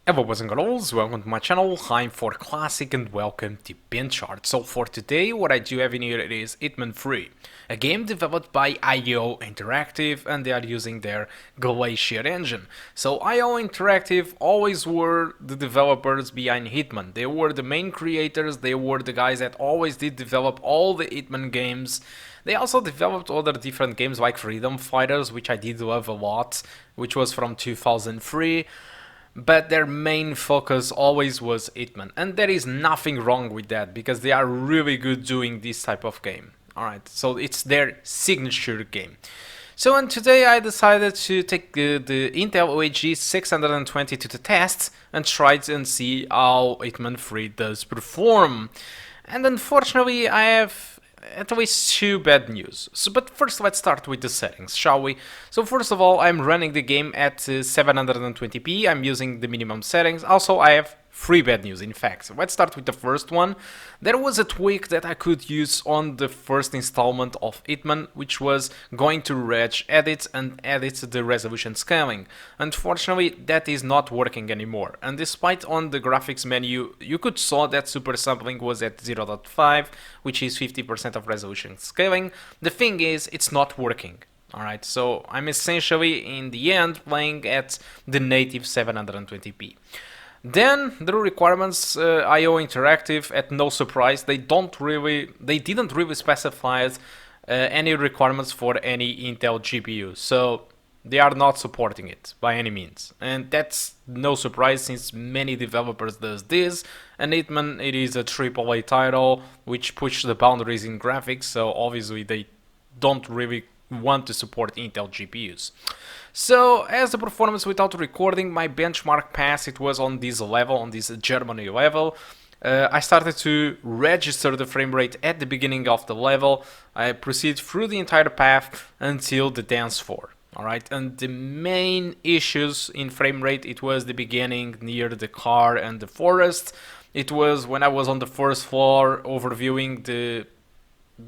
Hello boys and girls, welcome to my channel. I'm for Classic and welcome to BenchART. So for today what I do have in here is Hitman 3, a game developed by IO Interactive, and they are using their Glacier engine. So IO Interactive always were the developers behind Hitman. They were the main creators, they were the guys that always did develop all the Hitman games. They also developed other different games like Freedom Fighters, which I did love a lot, which was from 2003. But their main focus always was Hitman, and there is nothing wrong with that because they are really good doing this type of game. Alright, so it's their signature game. So and today I decided to take the Intel UHD 620 to the test and try and see how Hitman 3 does perform. And unfortunately I have at least two bad news. But first let's start with the settings, shall we? So first of all, I'm running the game at 720p, I'm using the minimum settings. Also I have three bad news in fact. Let's start with the first one. There was a tweak that I could use on the first installment of Hitman, which was going to reg edit and edit the resolution scaling. Unfortunately that is not working anymore, and despite on the graphics menu you could saw that super sampling was at 0.5, which is 50% of resolution scaling. The thing is, it's not working. Alright, so I'm essentially in the end playing at the native 720p. Then the requirements, IO Interactive, at no surprise, they didn't really specify any requirements for any Intel GPU, so they are not supporting it by any means, and that's no surprise since many developers does this, and Hitman, it is a AAA title which pushes the boundaries in graphics, so obviously they don't really want to support Intel GPUs. So as the performance without recording, my benchmark pass, it was on this level, on this Germany level. I started to register the frame rate at the beginning of the level. I proceed through the entire path until the dance floor. Alright, and the main issues in frame rate, it was the beginning near the car and the forest. It was when I was on the first floor overviewing the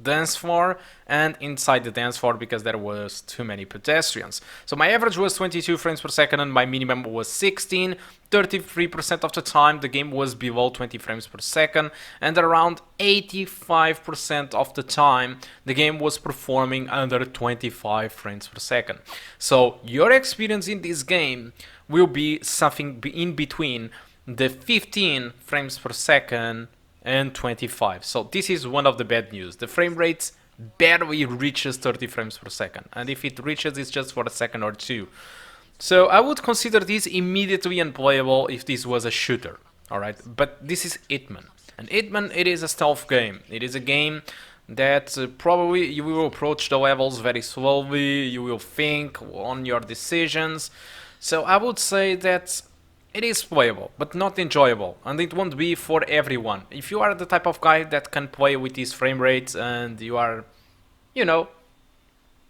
dance floor and inside the dance floor because there was too many pedestrians. So my average was 22 frames per second and my minimum was 16. 33% of the time the game was below 20 frames per second, and around 85% of the time the game was performing under 25 frames per second. So your experience in this game will be something in between the 15 frames per second and 25. So this is one of the bad news. The frame rate barely reaches 30 frames per second, and if it reaches, it's just for a second or two. So I would consider this immediately unplayable if this was a shooter. Alright, but this is Hitman, and Hitman, it is a stealth game. It is a game that probably you will approach the levels very slowly, you will think on your decisions. So I would say that it is playable, but not enjoyable, and it won't be for everyone. If you are the type of guy that can play with these frame rates and you are, you know,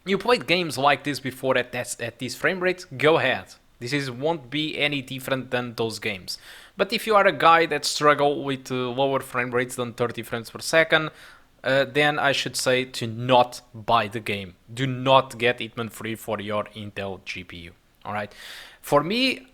you played games like this before at these frame rates, go ahead. This won't be any different than those games. But if you are a guy that struggle with lower frame rates than 30 frames per second, then I should say to not buy the game. Do not get Hitman 3 for your Intel GPU. Alright, for me,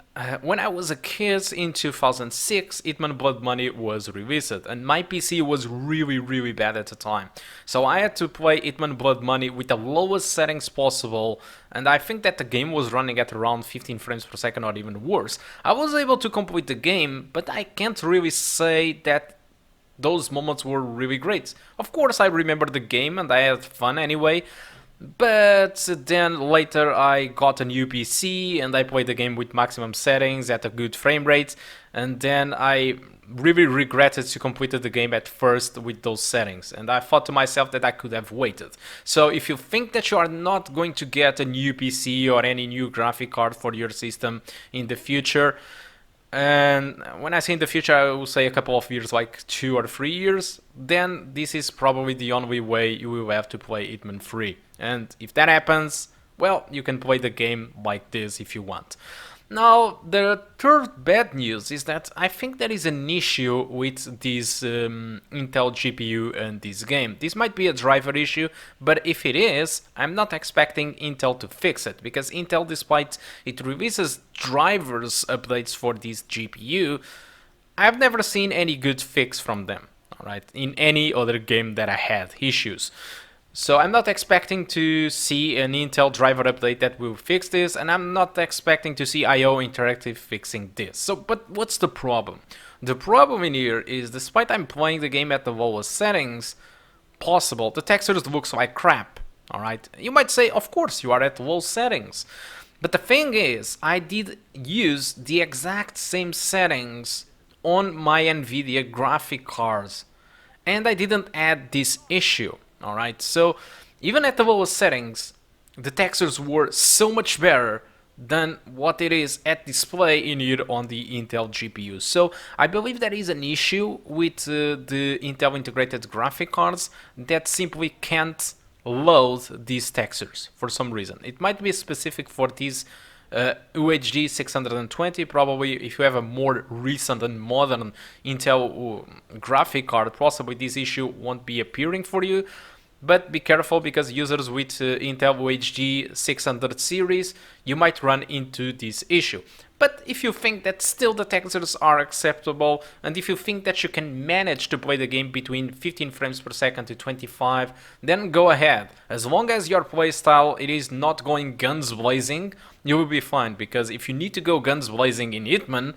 when I was a kid in 2006, Hitman Blood Money was released, and my PC was really bad at the time. So I had to play Hitman Blood Money with the lowest settings possible, and I think that the game was running at around 15 frames per second or even worse. I was able to complete the game, but I can't really say that those moments were really great. Of course I remember the game and I had fun anyway, but then later I got a new PC and I played the game with maximum settings at a good frame rate, and then I really regretted to complete the game at first with those settings, and I thought to myself that I could have waited. So if you think that you are not going to get a new PC or any new graphic card for your system in the future, and when I say in the future, I will say a couple of years, like 2 or 3 years, then this is probably the only way you will have to play Hitman 3. And if that happens, well, you can play the game like this if you want. Now, the third bad news is that I think there is an issue with this Intel GPU and this game. This might be a driver issue, but if it is, I'm not expecting Intel to fix it, because Intel, despite it releases drivers updates for this GPU, I've never seen any good fix from them, alright, in any other game that I had issues. So I'm not expecting to see an Intel driver update that will fix this, and I'm not expecting to see IO Interactive fixing this. So, but what's the problem? The problem in here is, despite I'm playing the game at the lowest settings possible, the textures looks like crap, alright? You might say, of course, you are at low settings. But the thing is, I did use the exact same settings on my NVIDIA graphic cards, and I didn't add this issue. Alright, so even at the lowest settings, the textures were so much better than what it is at display in here on the Intel GPU. So I believe there is an issue with the Intel integrated graphic cards that simply can't load these textures for some reason. It might be specific for these UHD 620. Probably if you have a more recent and modern Intel graphic card, possibly this issue won't be appearing for you. But be careful, because users with Intel UHD 600 series, you might run into this issue. But if you think that still the textures are acceptable, and if you think that you can manage to play the game between 15 frames per second to 25, then go ahead. As long as your playstyle it is not going guns blazing, you will be fine, because if you need to go guns blazing in Hitman,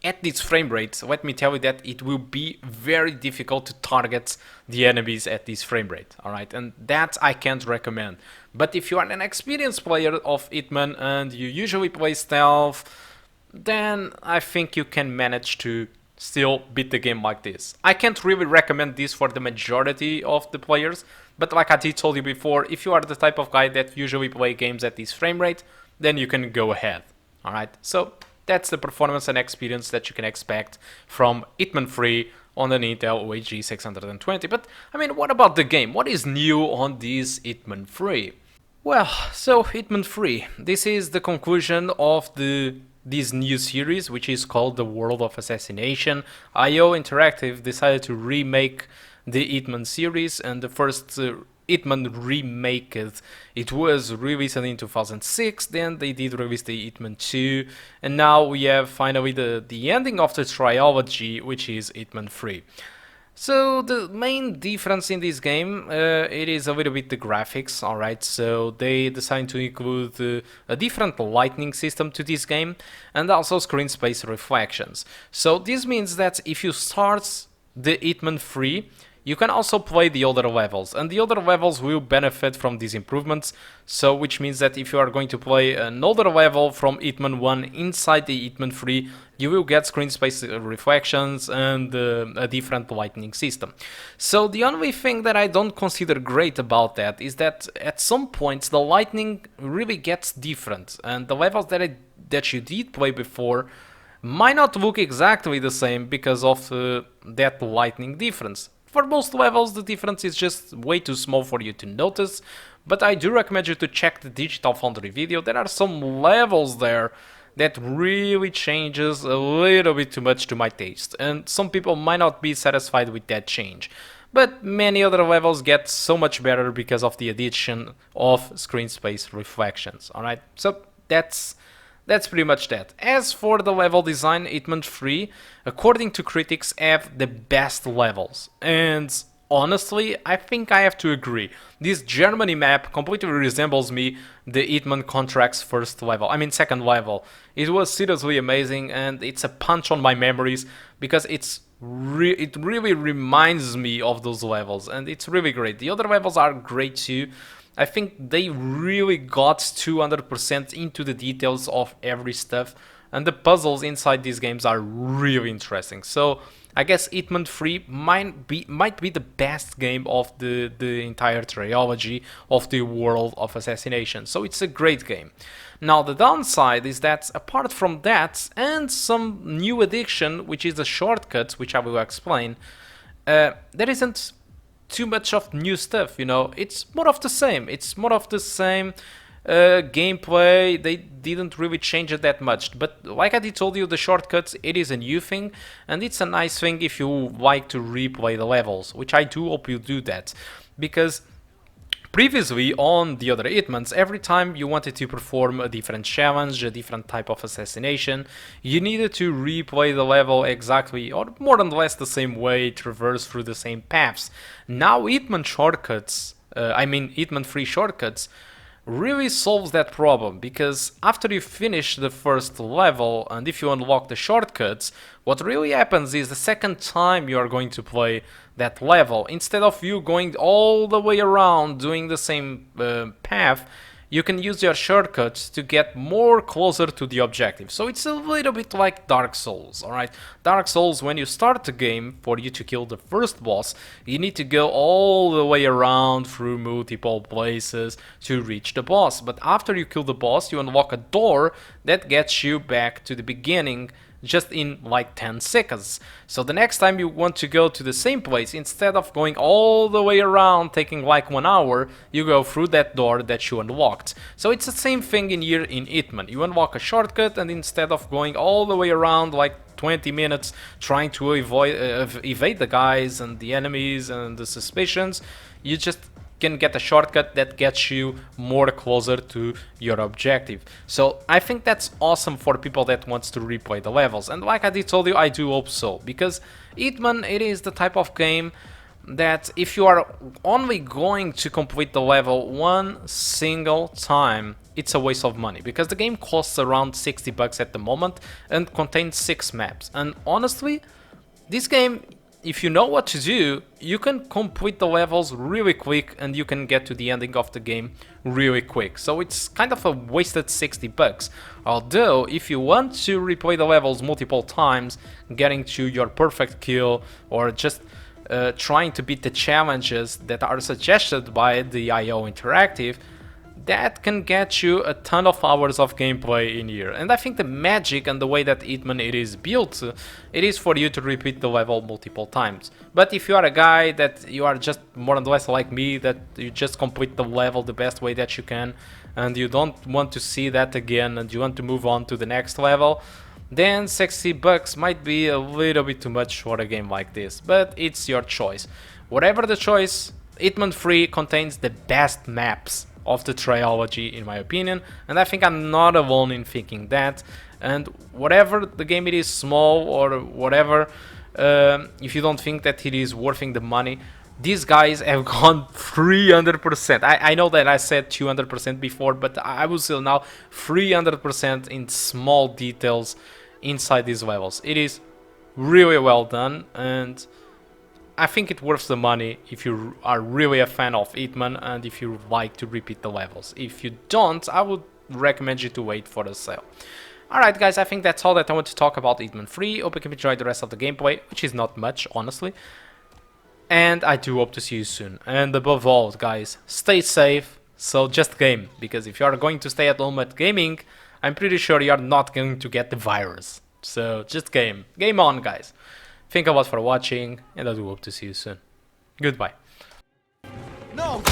at this frame rate, let me tell you that it will be very difficult to target the enemies at this frame rate, alright? And that I can't recommend. But if you are an experienced player of Hitman and you usually play stealth, then I think you can manage to still beat the game like this. I can't really recommend this for the majority of the players, but like I did told you before, if you are the type of guy that usually play games at this frame rate, then you can go ahead, alright? So that's the performance and experience that you can expect from Hitman 3 on an Intel UHD 620. But, I mean, what about the game? What is new on this Hitman 3? Well, so Hitman 3, this is the conclusion of this new series, which is called The World of Assassination. IO Interactive decided to remake the Hitman series, and the first Hitman remake it was released in 2006, then they did release the Hitman 2, and now we have finally the ending of the trilogy, which is Hitman 3. So the main difference in this game, it is a little bit the graphics, alright, so they decided to include a different lighting system to this game, and also screen space reflections. So this means that if you start the Hitman 3, you can also play the other levels, and the other levels will benefit from these improvements, so which means that if you are going to play an older level from Hitman 1 inside the Hitman 3, you will get screen space reflections and a different lighting system. So the only thing that I don't consider great about that is that at some points the lighting really gets different, and the levels that you did play before might not look exactly the same because of that lighting difference. For most levels, the difference is just way too small for you to notice, but I do recommend you to check the Digital Foundry video. There are some levels there that really changes a little bit too much to my taste, and some people might not be satisfied with that change. But many other levels get so much better because of the addition of screen space reflections, alright? So that's pretty much that. As for the level design, Hitman 3, according to critics, have the best levels. And honestly, I think I have to agree. This Germany map completely resembles the Hitman Contract's second level. It was seriously amazing, and it's a punch on my memories because it really reminds me of those levels, and it's really great. The other levels are great too. I think they really got 200% into the details of every stuff, and the puzzles inside these games are really interesting. So I guess Hitman 3 might be the best game of the entire trilogy of the World of Assassination. So it's a great game. Now the downside is that apart from that and some new addition, which is the shortcuts, which I will explain, there isn't too much of new stuff, you know. It's more of the same. gameplay, they didn't really change it that much. But like I did told you, the shortcuts, it is a new thing, and it's a nice thing if you like to replay the levels, which I do hope you do that, because previously, on the other Hitmans, every time you wanted to perform a different challenge, a different type of assassination, you needed to replay the level exactly, or more or less the same way, traverse through the same paths. Now Hitman shortcuts, Hitman free shortcuts, really solves that problem, because after you finish the first level and if you unlock the shortcuts, what really happens is the second time you are going to play that level, instead of you going all the way around doing the same path, you can use your shortcuts to get more closer to the objective. So it's a little bit like Dark Souls, alright? Dark Souls, when you start the game, for you to kill the first boss, you need to go all the way around through multiple places to reach the boss. But after you kill the boss, you unlock a door that gets you back to the beginning just in like 10 seconds. So the next time you want to go to the same place, instead of going all the way around taking like 1 hour, you go through that door that you unlocked. So it's the same thing in here in Hitman. You unlock a shortcut, and instead of going all the way around like 20 minutes trying to evade the guys and the enemies and the suspicions, you just can get a shortcut that gets you more closer to your objective. So I think that's awesome for people that wants to replay the levels, and like I did told you, I do hope so, because Hitman, it is the type of game that if you are only going to complete the level one single time, it's a waste of money, because the game costs around 60 bucks at the moment and contains 6 maps. And honestly, this game, if you know what to do, you can complete the levels really quick and you can get to the ending of the game really quick. So it's kind of a wasted 60 bucks. Although, if you want to replay the levels multiple times, getting to your perfect kill, or just trying to beat the challenges that are suggested by the IO Interactive, that can get you a ton of hours of gameplay in here. And I think the magic and the way that Hitman it is built, it is for you to repeat the level multiple times. But if you are a guy that you are just more or less like me, that you just complete the level the best way that you can, and you don't want to see that again and you want to move on to the next level, then 60 bucks might be a little bit too much for a game like this. But it's your choice. Whatever the choice, Hitman 3 contains the best maps of the trilogy, in my opinion, and I think I'm not alone in thinking that. And whatever the game it is small or whatever, if you don't think that it is worth the money, these guys have gone 300%. I know that I said 200% before, but I will still now 300% in small details inside these levels. It is really well done, and I think it's worth the money if you are really a fan of Hitman and if you like to repeat the levels. If you don't, I would recommend you to wait for the sale. Alright guys, I think that's all that I want to talk about Hitman 3. Hope you can enjoy the rest of the gameplay, which is not much, honestly. And I do hope to see you soon. And above all, guys, stay safe, so just game. Because if you are going to stay at home at gaming, I'm pretty sure you are not going to get the virus. So just game. Game on, guys. Thank you a lot for watching, and I do hope to see you soon. Goodbye. No!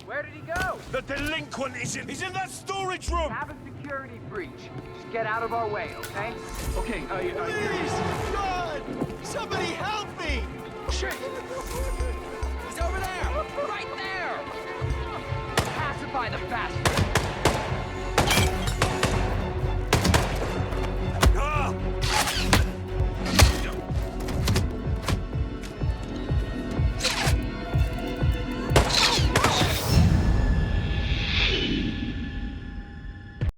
Where did he go? The delinquent he's in that storage room! Have a security breach. Just get out of our way, okay? Okay, please! God! Somebody help me! Shit! He's over there! Right there! Pacify the bastard!